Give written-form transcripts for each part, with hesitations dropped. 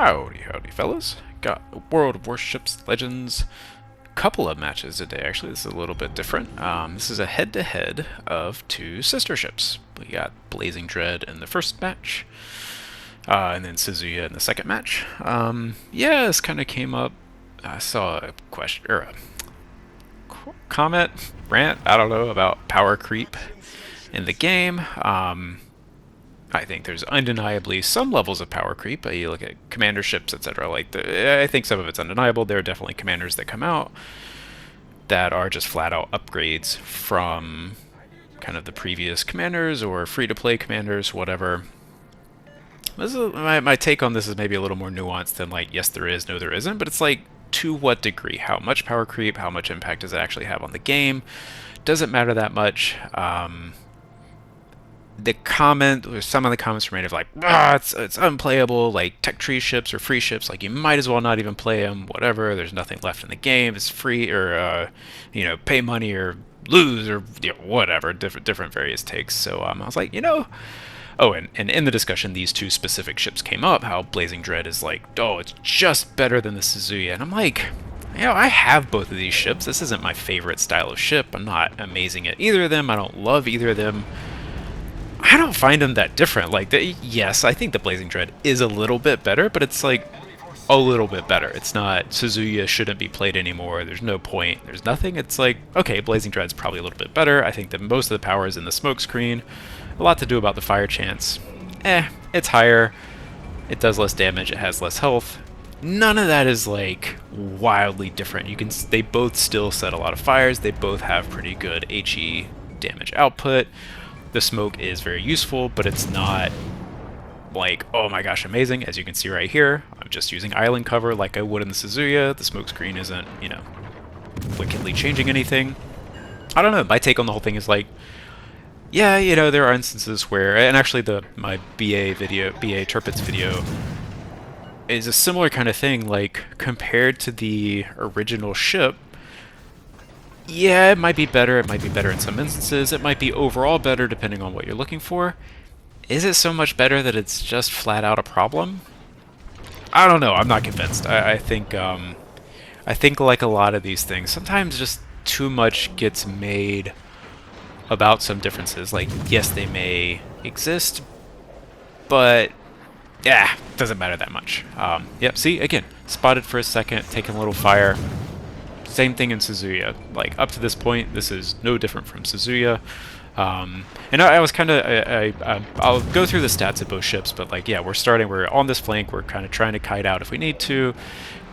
Howdy, howdy, fellas. Got World of Warships Legends. Couple of matches today, actually. This is a little bit different. This is a head-to-head of two sister ships. We got Blazing Dread in the first match, and then Suzuya in the second match. Yeah, this kind of came up. I saw a question or a comment, rant, I don't know, about power creep in the game. I think there's undeniably some levels of power creep. You look at commander ships, etc. I think some of it's undeniable. There are definitely commanders that come out that are just flat-out upgrades from kind of the previous commanders or free-to-play commanders, whatever. This is, my take on this is maybe a little more nuanced than like, yes, there is, no, there isn't. But it's like, to what degree? How much power creep? How much impact does it actually have on the game? Doesn't matter that much. Some of the comments were made of like, it's unplayable, like tech tree ships or free ships, like you might as well not even play them, whatever, there's nothing left in the game, it's free, or, pay money or lose, or whatever, different various takes. So I was like, oh, and in the discussion, these two specific ships came up, how Blazing Dread is like, oh, it's just better than the Suzuya, and I'm like, I have both of these ships, this isn't my favorite style of ship, I'm not amazing at either of them, I don't love either of them. I don't find them that different. Yes, I think the Blazing Dread is a little bit better, but it's like a little bit better. It's not Suzuya shouldn't be played anymore. There's no point. There's nothing. It's like, okay, Blazing Dread's probably a little bit better. I think that most of the power is in the smoke screen. A lot to do about the fire chance. It's higher. It does less damage. It has less health. None of that is like wildly different. They both still set a lot of fires. They both have pretty good HE damage output. The smoke is very useful, but it's not like, oh my gosh, amazing. As you can see right here, I'm just using island cover like I would in the Suzuya. The smoke screen isn't, wickedly changing anything. I don't know. My take on the whole thing is like, yeah, there are instances where, and actually my BA Turpitz video is a similar kind of thing, like compared to the original ship. Yeah, it might be better. It might be better in some instances. It might be overall better depending on what you're looking for. Is it so much better that it's just flat out a problem? I don't know. I'm not convinced. I think like a lot of these things, sometimes just too much gets made about some differences. Like, yes, they may exist, but yeah, doesn't matter that much. Yep. See, again, spotted for a second, taking a little fire. Same thing in Suzuya. Like, up to this point, this is no different from Suzuya. And I was kind of, I'll go through the stats of both ships, but like, yeah, we're on this flank, we're kind of trying to kite out if we need to,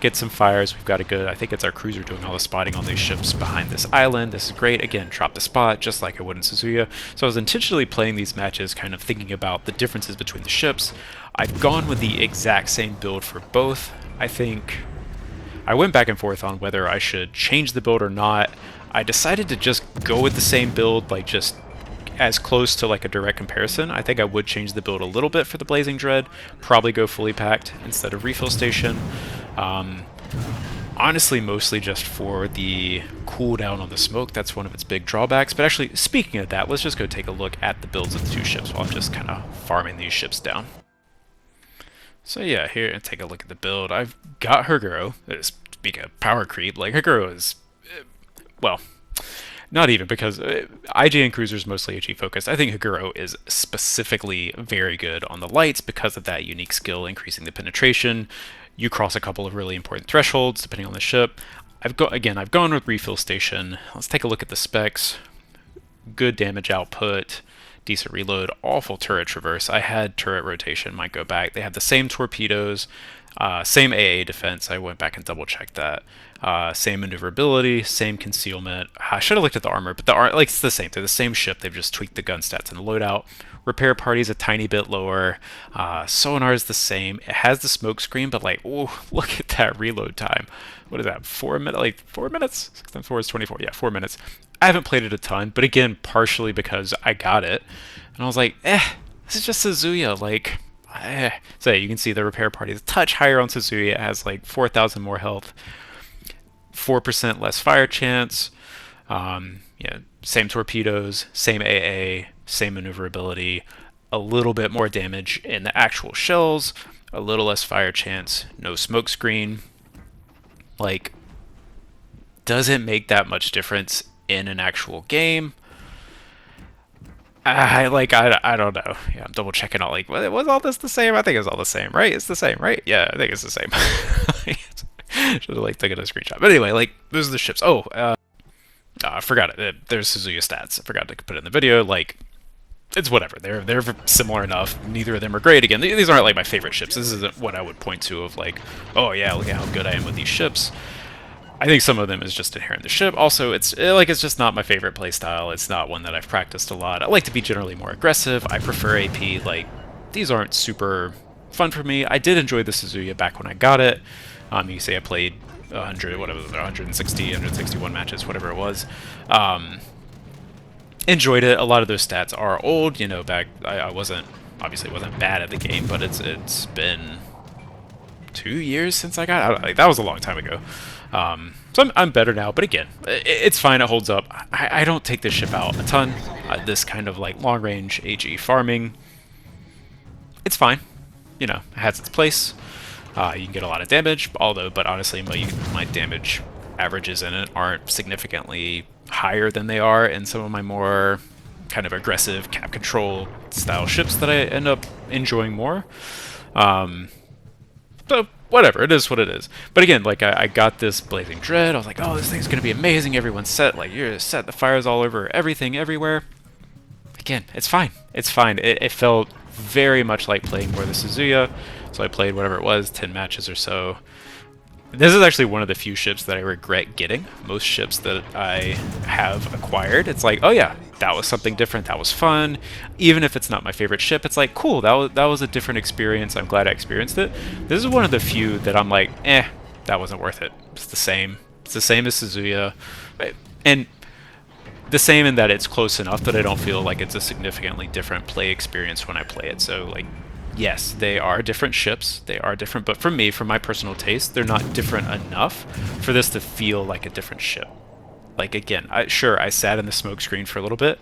get some fires. We've got a good, I think it's our cruiser doing all the spotting on these ships behind this island. This is great. Again, drop the spot, just like I would in Suzuya. So I was intentionally playing these matches, kind of thinking about the differences between the ships. I've gone with the exact same build for both. I think I went back and forth on whether I should change the build or not. I decided to just go with the same build, like just as close to like a direct comparison. I think I would change the build a little bit for the Blazing Dread, probably go fully packed instead of refill station. Honestly, mostly just for the cooldown on the smoke. That's one of its big drawbacks. But actually, speaking of that, let's just go take a look at the builds of the two ships while I'm just kind of farming these ships down. So yeah, here, take a look at the build. I've got Haguro. Speaking of power creep, like Haguro is, well, not even, because IGN Cruiser is mostly HE focused. I think Haguro is specifically very good on the lights because of that unique skill, increasing the penetration. You cross a couple of really important thresholds depending on the ship. I've gone with refill station. Let's take a look at the specs. Good damage output. Decent reload, awful turret traverse. I had turret rotation, might go back. They have the same torpedoes, same AA defense. I went back and double checked that. Same maneuverability, same concealment. I should have looked at the armor, but it's the same. They're the same ship. They've just tweaked the gun stats and the loadout. Repair party's a tiny bit lower. Sonar is the same. It has the smoke screen, but like, oh, look at that reload time. What is that? 4 minutes? Like 4 minutes? 6 times 4 is 24. Yeah, 4 minutes. I haven't played it a ton, but again, partially because I got it, and I was like, this is just Suzuya. Like, So you can see the repair party is a touch higher on Suzuya. It has like 4,000 more health, 4% less fire chance. Same torpedoes, same AA, same maneuverability, a little bit more damage in the actual shells. a little less fire chance, no smoke screen. Like, does it make that much difference in an actual game? I don't know. Yeah, I'm double checking all. Like, was all this the same? I think it's all the same, right? It's the same, right? Yeah, I think it's the same. Should have like taken a screenshot. But anyway, like, those are the ships. Oh, I forgot it. There's Suzuya stats. I forgot to put it in the video. Like, it's whatever. They're similar enough. Neither of them are great. Again, these aren't like my favorite ships. This isn't what I would point to of like, oh yeah, look at how good I am with these ships. I think some of them is just inherent in the ship. Also, it's just not my favorite playstyle. It's not one that I've practiced a lot. I like to be generally more aggressive. I prefer AP. Like, these aren't super fun for me. I did enjoy the Suzuya back when I got it. You say I played 100, whatever, 160, 161 matches, whatever it was. Enjoyed it. A lot of those stats are old. You know, back I wasn't bad at the game, but it's been 2 years since I got it. Like, that was a long time ago. So I'm better now, but again, it's fine, it holds up. I don't take this ship out a ton. This kind of like long-range AG farming, it's fine. You know, it has its place. You can get a lot of damage, but honestly, my damage averages in it aren't significantly higher than they are in some of my more kind of aggressive cap control style ships that I end up enjoying more. So whatever, it is what it is. But again, like I got this Blazing Dread. I was like, oh, this thing's gonna be amazing. Everyone's set. Like, you're set. The fire's all over everything, everywhere. Again, it's fine. It's fine. It felt very much like playing more of the Suzuya. So I played whatever it was, 10 matches or so. This is actually one of the few ships that I regret getting. Most ships that I have acquired, it's like, oh yeah, that was something different, that was fun. Even if it's not my favorite ship, it's like, cool, that was a different experience, I'm glad I experienced it. This is one of the few that I'm like, that wasn't worth it. It's the same. It's the same as Suzuya. And the same in that it's close enough that I don't feel like it's a significantly different play experience when I play it. So, like, yes, they are different ships, they are different, but for me, for my personal taste, they're not different enough for this to feel like a different ship. Like, again, I sat in the smoke screen for a little bit.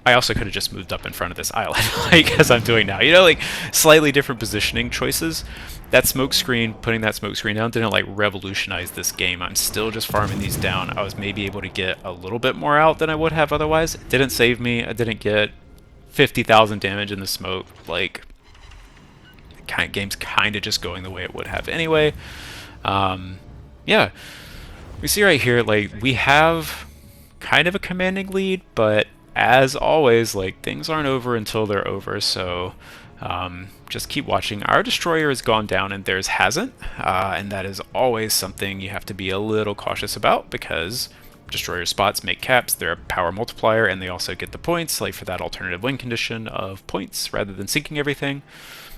I also could have just moved up in front of this island, like, as I'm doing now. You know, like, slightly different positioning choices. That smoke screen, putting that smoke screen down, didn't, like, revolutionize this game. I'm still just farming these down. I was maybe able to get a little bit more out than I would have otherwise. It didn't save me. I didn't get 50,000 damage in the smoke. Like, game's kind of just going the way it would have anyway. Yeah, we see right here, like, we have kind of a commanding lead, but as always, like, things aren't over until they're over, so just keep watching. Our destroyer has gone down and theirs hasn't, and that is always something you have to be a little cautious about, because destroyer spots make caps, they're a power multiplier, and they also get the points, like for that alternative win condition of points rather than sinking everything.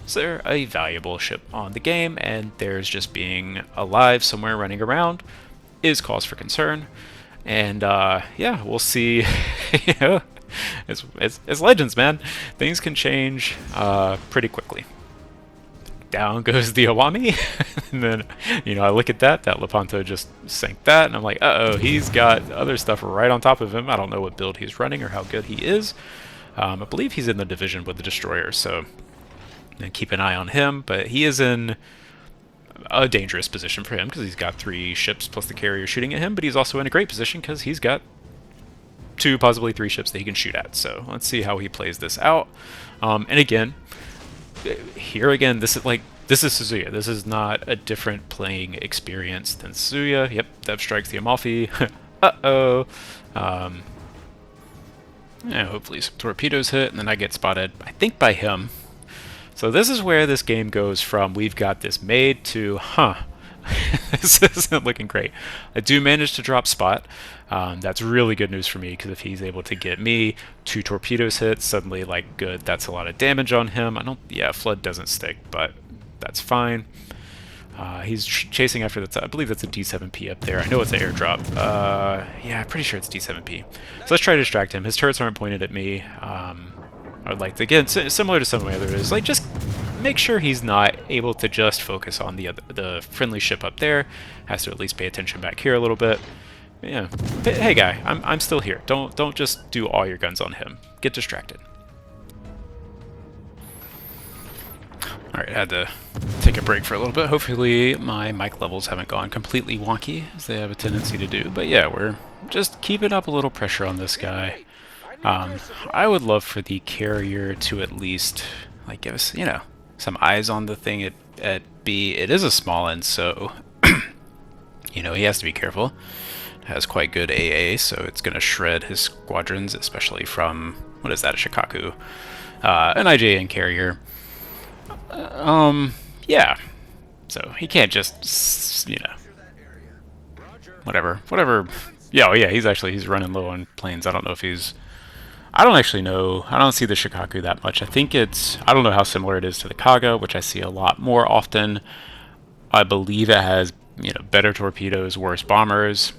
So they're a valuable ship on the game, and theirs just being alive somewhere running around is cause for concern. And yeah, we'll see. You know, it's Legends, man. Things can change pretty quickly. Down goes the Awami, and then, you know, I look at that Lepanto just sank that, and I'm like, uh-oh, he's got other stuff right on top of him. I don't know what build he's running or how good he is. I believe he's in the division with the destroyer, so keep an eye on him, but he is in a dangerous position for him because he's got 3 ships plus the carrier shooting at him, but he's also in a great position because he's got 2, possibly 3 ships that he can shoot at. So let's see how he plays this out. And again, here again, this is Suzuya. This is not a different playing experience than Suzuya. Yep, Dev strikes the Amalfi. Uh-oh. Yeah, hopefully some torpedoes hit, and then I get spotted, I think, by him. So this is where this game goes from we've got this made to, this isn't looking great. I do manage to drop spot. That's really good news for me, because if he's able to get me 2 torpedoes hit, suddenly, like, good, that's a lot of damage on him. Yeah, flood doesn't stick, but that's fine. He's chasing after I believe that's a D7P up there. I know it's an airdrop. Yeah, I'm pretty sure it's D7P. So let's try to distract him. His turrets aren't pointed at me. I would like to, again, similar to some of my others, like, just make sure he's not able to just focus on the friendly ship up there. Has to at least pay attention back here a little bit. Yeah. Hey guy, I'm still here. Don't just do all your guns on him. Get distracted. Alright, I had to take a break for a little bit. Hopefully my mic levels haven't gone completely wonky, as they have a tendency to do. But yeah, we're just keeping up a little pressure on this guy. I would love for the carrier to at least, like, give us, you know, some eyes on the thing at B. It is a small end, so, you know, he has to be careful. It has quite good AA, so it's going to shred his squadrons, especially from, what is that, a Shikaku, an IJN carrier. Yeah. So he can't just, you know, whatever. Yeah, oh yeah, he's running low on planes. I don't know if he's. I don't actually know. I don't see the Shikaku that much. I think it's. I don't know how similar it is to the Kaga, which I see a lot more often. I believe it has, you know, better torpedoes, worse bombers.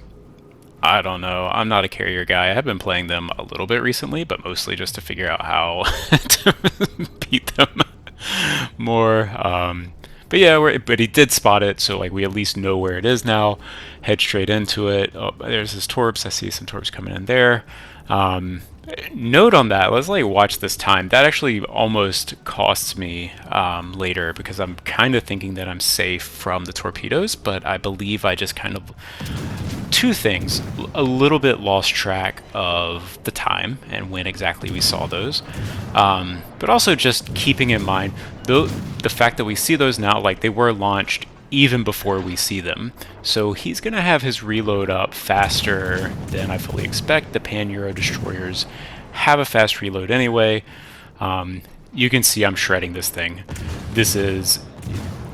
I don't know. I'm not a carrier guy. I have been playing them a little bit recently, but mostly just to figure out how to beat them more. But yeah, but he did spot it, so like we at least know where it is now. Head straight into it. Oh, there's his torps. I see some torps coming in there. Note on that. Let's like watch this time. That actually almost costs me later because I'm kind of thinking that I'm safe from the torpedoes, but I believe I just kind of two things. A little bit lost track of the time and when exactly we saw those, but also just keeping in mind the fact that we see those now, like they were launched even before we see them. So he's going to have his reload up faster than I fully expect. The Pan-Euro destroyers have a fast reload anyway. You can see I'm shredding this thing. This is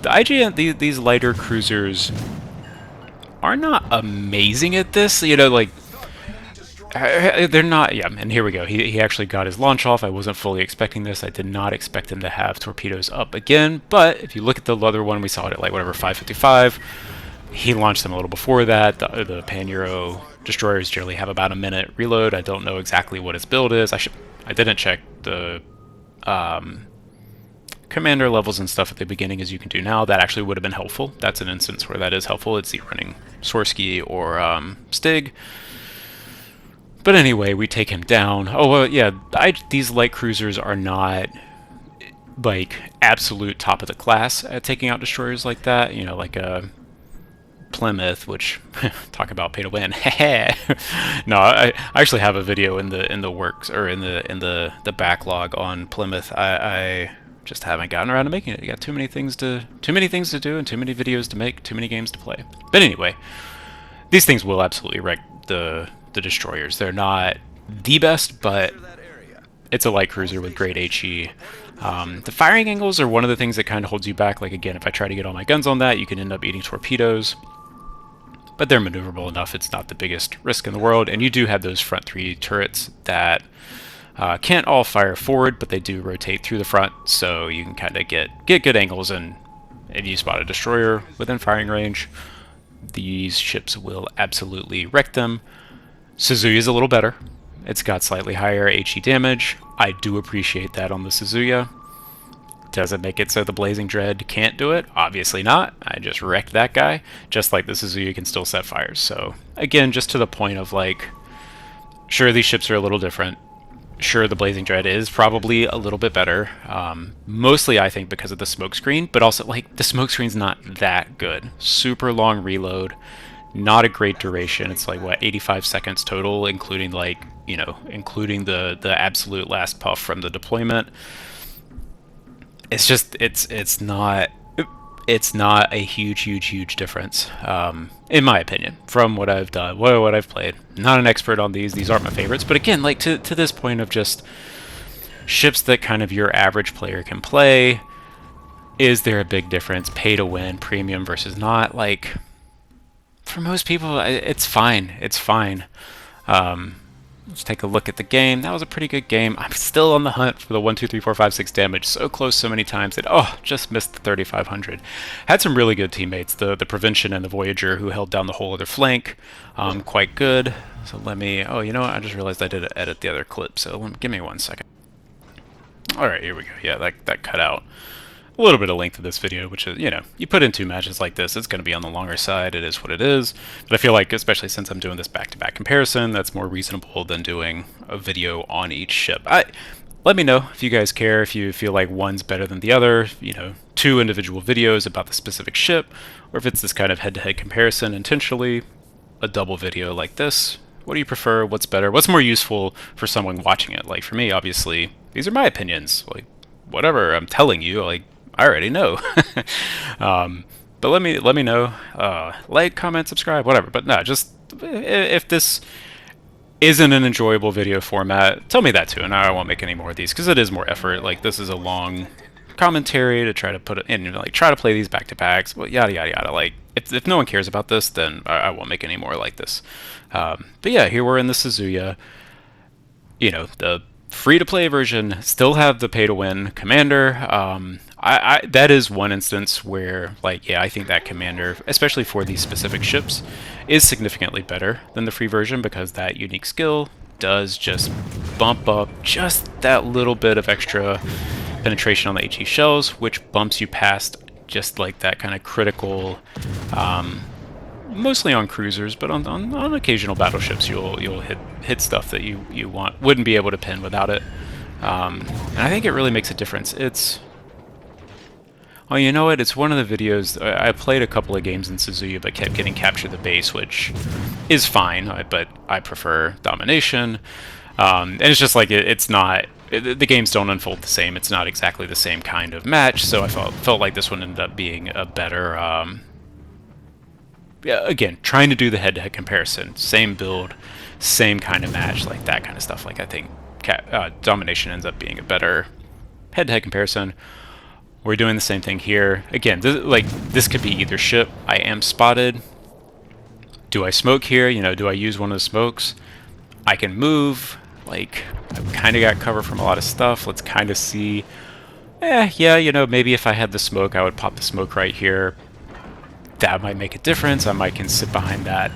the IJN. These lighter cruisers are not amazing at this, you know, like they're not. Yeah, and here we go. He actually got his launch off. I wasn't fully expecting this. I did not expect him to have torpedoes up again, but if you look at the other one, we saw it at like whatever 5:55. He launched them a little before that. The Pan-Euro destroyers generally have about a minute reload. I don't know exactly what his build is. I didn't check the commander levels and stuff at the beginning as you can do now. That actually would have been helpful. That's an instance where that is helpful. It's the running Sorsky or Stig. But anyway, we take him down. Oh, well, yeah, these light cruisers are not like absolute top of the class at taking out destroyers like that. You know, like a Plymouth, which talk about pay to win. No, I actually have a video in the works, or in the backlog on Plymouth. I just haven't gotten around to making it. You got too many things to do and too many videos to make, too many games to play. But anyway, these things will absolutely wreck the destroyers. They're not the best, but it's a light cruiser with great HE. The firing angles are one of the things that kind of holds you back. Like again, if I try to get all my guns on that, you can end up eating torpedoes. But they're maneuverable enough. It's not the biggest risk in the world. And you do have those front three turrets that can't all fire forward, but they do rotate through the front, so you can kind of get good angles. And if you spot a destroyer within firing range, these ships will absolutely wreck them. Suzuya is a little better. It's got slightly higher HE damage. I do appreciate that on the Suzuya. Does it make it so the Blazing Dread can't do it? Obviously not. I just wrecked that guy. Just like the Suzuya can still set fires. So again, just to the point of like, sure, these ships are a little different. Sure, the Blazing Dread is probably a little bit better. Mostly, I think, because of the smokescreen, but also like the smokescreen's not that good. Super long reload. Not a great duration. It's like, what, 85 seconds total, including like, you know, including the absolute last puff from the deployment. It's just, it's not a huge difference, in my opinion, from what I've done, what I've played. Not an expert on these. These aren't my favorites, but again, like to this point of just ships that kind of your average player can play. Is there a big difference? Pay to win, premium versus not? Like, for most people, it's fine. It's fine. Let's take a look at the game. That was a pretty good game. I'm still on the hunt for the 1, 2, 3, 4, 5, 6 damage. So close so many times that, just missed the 3,500. Had some really good teammates. The Prevention and the Voyager, who held down the whole other flank. Quite good. So let me, you know what? I just realized I didn't edit the other clip. So give me 1 second. All right, here we go. Yeah, that cut out a little bit of length of this video, which is, you know, you put in 2 matches like this, it's going to be on the longer side. It is what it is. But I feel like, especially since I'm doing this back-to-back comparison, that's more reasonable than doing a video on each ship. let me know if you guys care, if you feel like one's better than the other, you know, two individual videos about the specific ship, or if it's this kind of head-to-head comparison intentionally, a double video like this. What do you prefer? What's better? What's more useful for someone watching it? Like for me, obviously, these are my opinions. Like whatever I'm telling you, like I already know. But let me know. Like, comment, subscribe, whatever. But no, just if this isn't an enjoyable video format, tell me that too, and I won't make any more of these because it is more effort. Like this is a long commentary to try to put it in, like try to play these back to backs, well, yada yada yada. Like if no one cares about this, then I won't make any more like this. But yeah, here we're in the Suzuya. You know, the free-to-play version still have the pay-to-win commander. That is one instance where, like, yeah, I think that commander, especially for these specific ships, is significantly better than the free version because that unique skill does just bump up just that little bit of extra penetration on the HE shells, which bumps you past just like that kind of critical, mostly on cruisers, but on occasional battleships you'll hit stuff that you wouldn't be able to pin without it. And I think it really makes a difference. Oh, you know what? It's one of the videos. I played a couple of games in Suzuya, but kept getting capture the base, which is fine. But I prefer domination. And it's just like it's not. The games don't unfold the same. It's not exactly the same kind of match. So I felt like this one ended up being a better. Yeah, again, trying to do the head-to-head comparison, same build, same kind of match, like that kind of stuff. Like I think domination ends up being a better head-to-head comparison. We're doing the same thing here. Again, this could be either ship. I am spotted. Do I smoke here? You know, do I use one of the smokes? I can move. Like, I've kind of got cover from a lot of stuff. Let's kind of see. Yeah, you know, maybe if I had the smoke, I would pop the smoke right here. That might make a difference. I might can sit behind that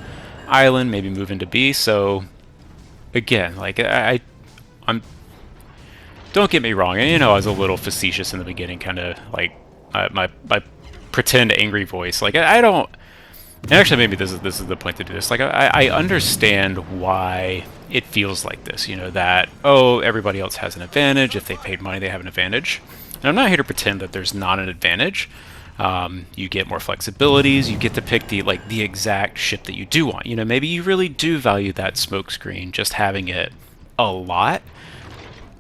island, maybe move into B. So, again, like, I'm don't get me wrong, and you know I was a little facetious in the beginning, kind of like my pretend angry voice. Like I don't, and actually maybe this is the point to do this. Like I understand why it feels like this. You know that everybody else has an advantage. If they paid money, they have an advantage. And I'm not here to pretend that there's not an advantage. You get more flexibilities. You get to pick the exact ship that you do want. You know, maybe you really do value that smoke screen, just having it a lot.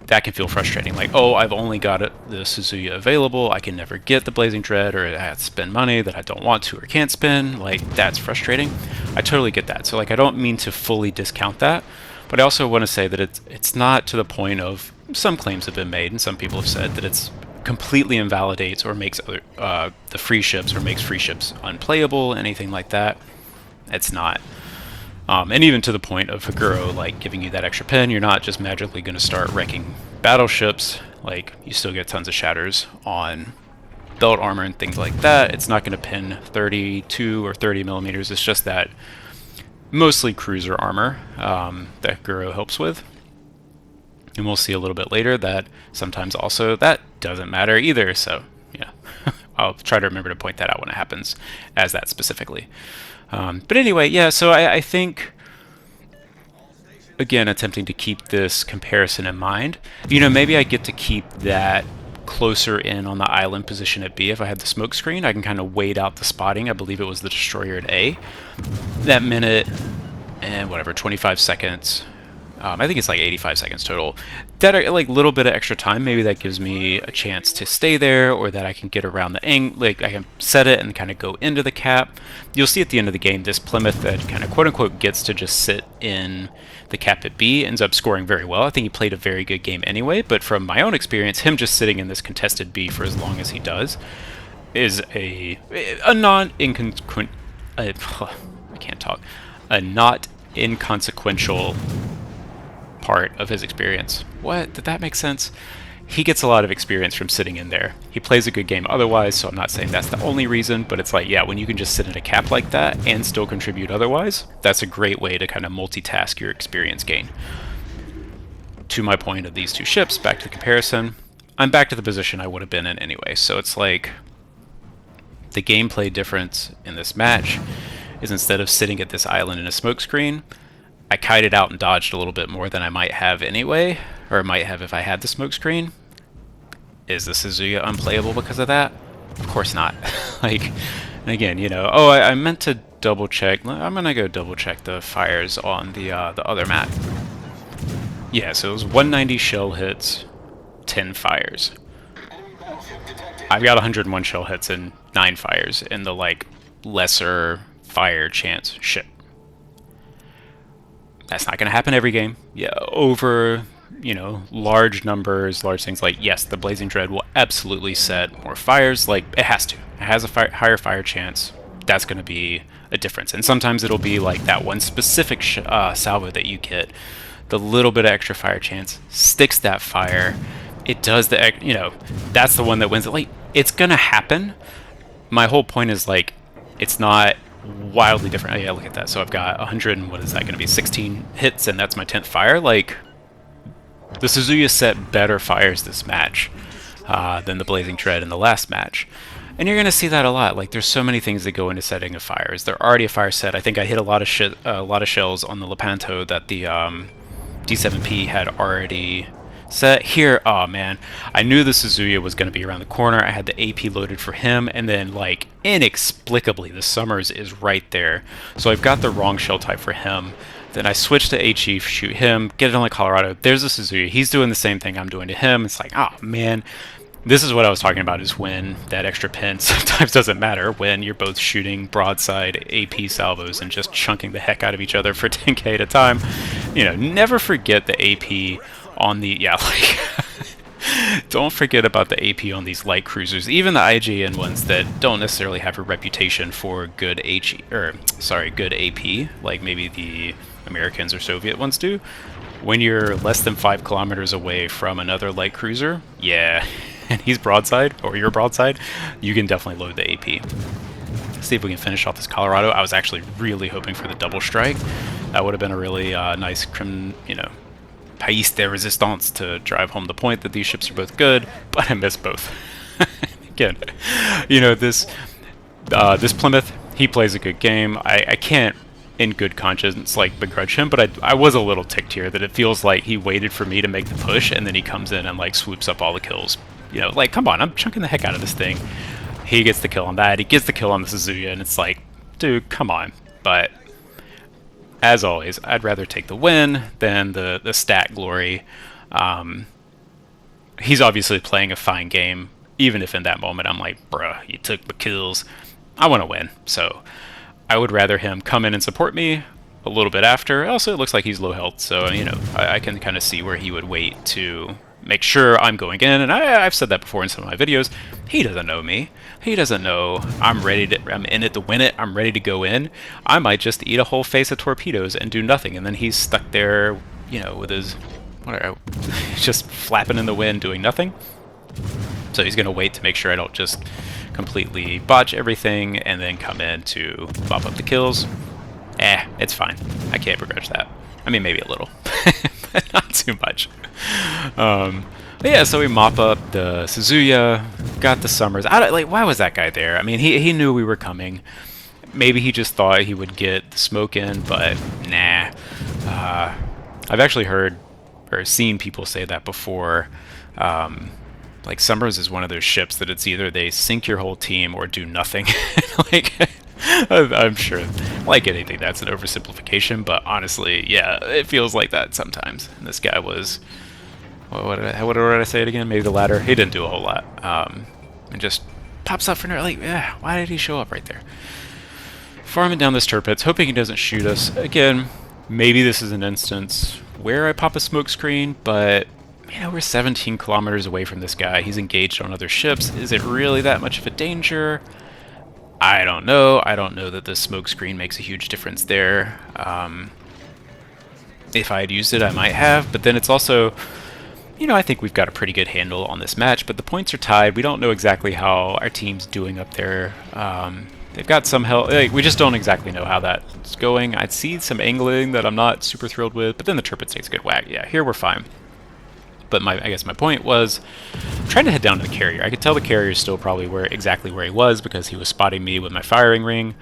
That can feel frustrating. Like, I've only got the Suzuya available. I can never get the Blazing Dread, or I have to spend money that I don't want to or can't spend. Like, that's frustrating. I totally get that. So, like, I don't mean to fully discount that, but I also want to say that it's not to the point of some claims have been made, and some people have said that it's completely invalidates or makes the free ships or makes free ships unplayable, anything like that. It's not. And even to the point of Haguro, like, giving you that extra pin, you're not just magically going to start wrecking battleships. Like, you still get tons of shatters on belt armor and things like that. It's not going to pin 32 or 30 millimeters. It's just that mostly cruiser armor that Haguro helps with. And we'll see a little bit later that sometimes also that doesn't matter either. So, yeah, I'll try to remember to point that out when it happens as that specifically. But anyway, yeah, so I think, again, attempting to keep this comparison in mind, you know, maybe I get to keep that closer in on the island position at B. If I had the smoke screen, I can kind of wait out the spotting. I believe it was the destroyer at A. That minute and whatever, 25 seconds. I think it's like 85 seconds total. That like little bit of extra time, maybe that gives me a chance to stay there, or that I can get around the angle. Like I can set it and kind of go into the cap. You'll see at the end of the game, this Plymouth that kind of quote unquote gets to just sit in the cap at B ends up scoring very well. I think he played a very good game anyway. But from my own experience, him just sitting in this contested B for as long as he does is a not inconsequential. I can't talk. A not inconsequential part of his experience. What? Did that make sense? He gets a lot of experience from sitting in there. He plays a good game otherwise, so I'm not saying that's the only reason, but it's like, yeah, when you can just sit in a cap like that and still contribute otherwise, that's a great way to kind of multitask your experience gain. To my point of these two ships, back to the comparison, I'm back to the position I would have been in anyway, so it's like the gameplay difference in this match is instead of sitting at this island in a smoke screen, I kited out and dodged a little bit more than I might have anyway, or might have if I had the smoke screen. Is the Suzuya unplayable because of that? Of course not. Like, again, you know, oh, I meant to double check. I'm gonna go double check the fires on the other map. Yeah, so it was 190 shell hits, 10 fires. I've got 101 shell hits and 9 fires in the, like, lesser fire chance ship. That's not going to happen every game. Yeah, over, you know, large numbers, large things like, yes, the Blazing Dread will absolutely set more fires. Like, it has to. It has a higher fire chance. That's going to be a difference. And sometimes it'll be like that one specific salvo that you get. The little bit of extra fire chance sticks that fire. It does the, you know, that's the one that wins it. Like, it's going to happen. My whole point is, like, it's not wildly different. Oh, yeah, look at that. So I've got 100, and what is that going to be? 16 hits, and that's my 10th fire. Like, the Suzuya set better fires this match than the Blazing Dread in the last match. And you're going to see that a lot. Like, there's so many things that go into setting of fires. They're already a fire set. I think I hit a lot of shells on the Lepanto that the D7P had already set. Here, oh man, I knew the Suzuya was going to be around the corner. I had the AP loaded for him, and then, like, inexplicably, the Summers is right there. So I've got the wrong shell type for him. Then I switch to HE, shoot him, get it on like Colorado. There's the Suzuya. He's doing the same thing I'm doing to him. It's like, oh man, this is what I was talking about, is when that extra pin sometimes doesn't matter, when you're both shooting broadside AP salvos and just chunking the heck out of each other for 10k at a time. You know, never forget the AP on the, yeah, like, don't forget about the AP on these light cruisers, even the IJN ones that don't necessarily have a reputation for good good AP, like maybe the Americans or Soviet ones do. When you're less than 5 kilometers away from another light cruiser, yeah, and he's broadside, or you're broadside, you can definitely load the AP. Let's see if we can finish off this Colorado. I was actually really hoping for the double strike. That would have been a really nice, you know, Pays de resistance to drive home the point that these ships are both good, but I missed both. Again, you know, this Plymouth, he plays a good game. I can't, in good conscience, like, begrudge him, but I was a little ticked here that it feels like he waited for me to make the push, and then he comes in and, like, swoops up all the kills. You know, like, come on, I'm chunking the heck out of this thing. He gets the kill on that, he gets the kill on the Suzuya, and it's like, dude, come on. But as always, I'd rather take the win than the stat glory. He's obviously playing a fine game, even if in that moment I'm like, bruh, you took the kills. I want to win, so I would rather him come in and support me a little bit after. Also, it looks like he's low health, so, you know, I can kind of see where he would wait to make sure I'm going in. And I've said that before in some of my videos. He doesn't know me. He doesn't know I'm in it to win it. I'm ready to go in. I might just eat a whole face of torpedoes and do nothing, and then he's stuck there, you know, with his, whatever, just flapping in the wind doing nothing. So he's going to wait to make sure I don't just completely botch everything and then come in to bop up the kills. It's fine. I can't begrudge that. I mean, maybe a little, but not too much. But yeah, so we mop up the Suzuya, got the Summers. Like, why was that guy there? I mean, he knew we were coming. Maybe he just thought he would get the smoke in, but nah. I've actually heard or seen people say that before. Like, Summers is one of those ships that it's either they sink your whole team or do nothing. Like, I'm sure, like anything, that's an oversimplification, but honestly, yeah, it feels like that sometimes. And this guy was, what did I say it again? Maybe the latter. He didn't do a whole lot. And just pops up for no, like, why did he show up right there? Farming down this Tirpitz, hoping he doesn't shoot us. Again, maybe this is an instance where I pop a smoke screen, but, you know, we're 17 kilometers away from this guy. He's engaged on other ships. Is it really that much of a danger? I don't know. I don't know that the smoke screen makes a huge difference there. If I had used it, I might have, but then it's also, you know, I think we've got a pretty good handle on this match, but the points are tied. We don't know exactly how our team's doing up there. They've got some help. Like, we just don't exactly know how that's going. I'd see some angling that I'm not super thrilled with, but then the Tirpitz takes a good whack. Yeah, here we're fine. But I guess my point was, I'm trying to head down to the carrier. I could tell the carrier is still probably exactly where he was because he was spotting me with my firing ring.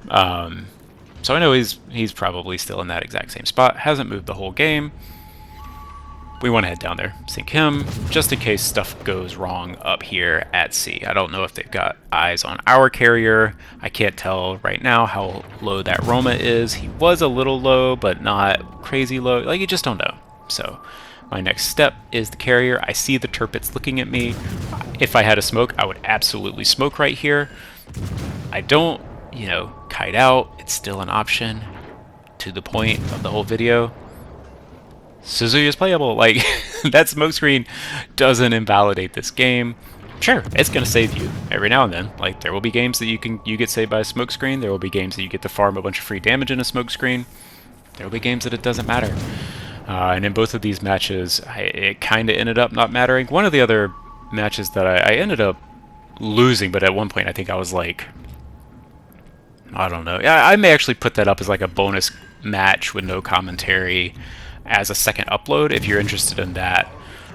So I know he's probably still in that exact same spot. Hasn't moved the whole game. we want to head down there, sink him, just in case stuff goes wrong up here at sea. I don't know if they've got eyes on our carrier. I can't tell right now how low that Roma is. He was a little low, but not crazy low. Like, you just don't know. So my next step is the carrier. I see the Tirpitz looking at me. If I had a smoke, I would absolutely smoke right here. I don't, kite out. It's still an option. To the point of the whole video, Suzuya is playable. Like, that smokescreen doesn't invalidate this game. Sure, it's gonna save you every now and then. Like, there will be games that you get saved by a smokescreen. There will be games that you get to farm a bunch of free damage in a smokescreen. There will be games that it doesn't matter. And in both of these matches, it kind of ended up not mattering. One of the other matches that I ended up losing, but at one point I think I was like, I don't know. I may actually put that up as like a bonus match with no commentary as a second upload if you're interested in that.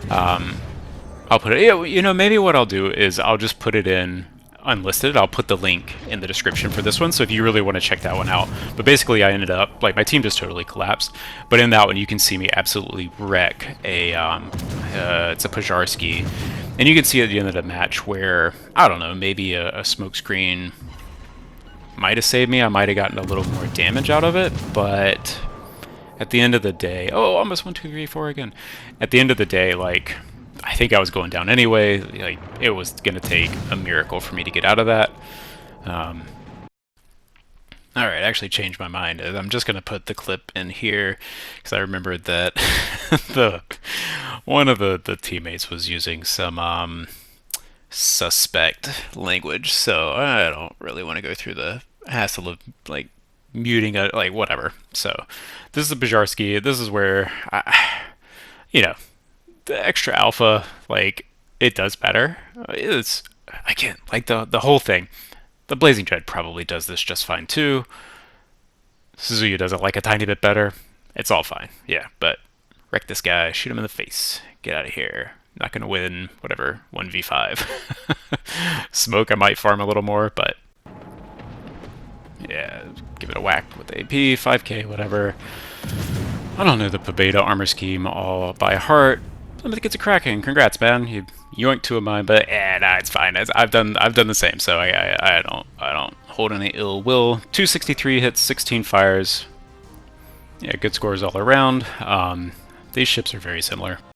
I'll put it, maybe what I'll do is I'll just put it in unlisted. I'll put the link in the description for this one, so if you really want to check that one out. But basically I ended up, like, my team just totally collapsed. But in that one you can see me absolutely wreck it's a Pajarski. And you can see at the end of the match where, I don't know, maybe a smokescreen might have saved me. I might have gotten a little more damage out of it, but at the end of the day, almost 1, 2, 3, 4 again. At the end of the day, like, I think I was going down anyway. Like, it was gonna take a miracle for me to get out of that. All right, I actually changed my mind. I'm just gonna put the clip in here because I remembered that one of the teammates was using some suspect language, so I don't really want to go through the hassle of like muting it, like whatever. So this is a Bajarski. This is where the extra alpha, like, it does better. It's, I can't, like, the whole thing. The Blazing Dread probably does this just fine too. Suzuya does it like a tiny bit better. It's all fine, yeah, but wreck this guy, shoot him in the face, get out of here. Not gonna win, whatever, 1v5. Smoke, I might farm a little more, but yeah, give it a whack with AP, 5k, whatever. I don't know the Pobeda armor scheme all by heart. Somebody gets a cracking. Congrats, man. You yoinked 2 of mine, but nah, it's fine. I've done the same, so I don't hold any ill will. 263 hits, 16 fires. Yeah, good scores all around. These ships are very similar.